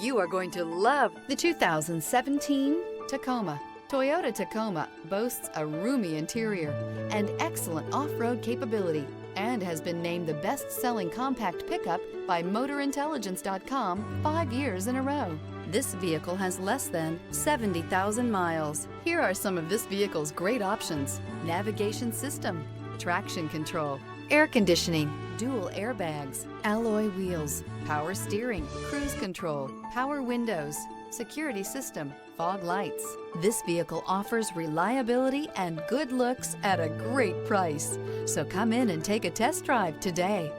You are going to love the 2017 Tacoma. Toyota Tacoma boasts a roomy interior and excellent off-road capability and has been named the best-selling compact pickup by MotorIntelligence.com 5 years in a row. This vehicle has less than 70,000 miles. Here are some of this vehicle's great options: navigation system, traction control, air conditioning, dual airbags, alloy wheels, power steering, cruise control, power windows, security system, fog lights. This vehicle offers reliability and good looks at a great price. So come in and take a test drive today.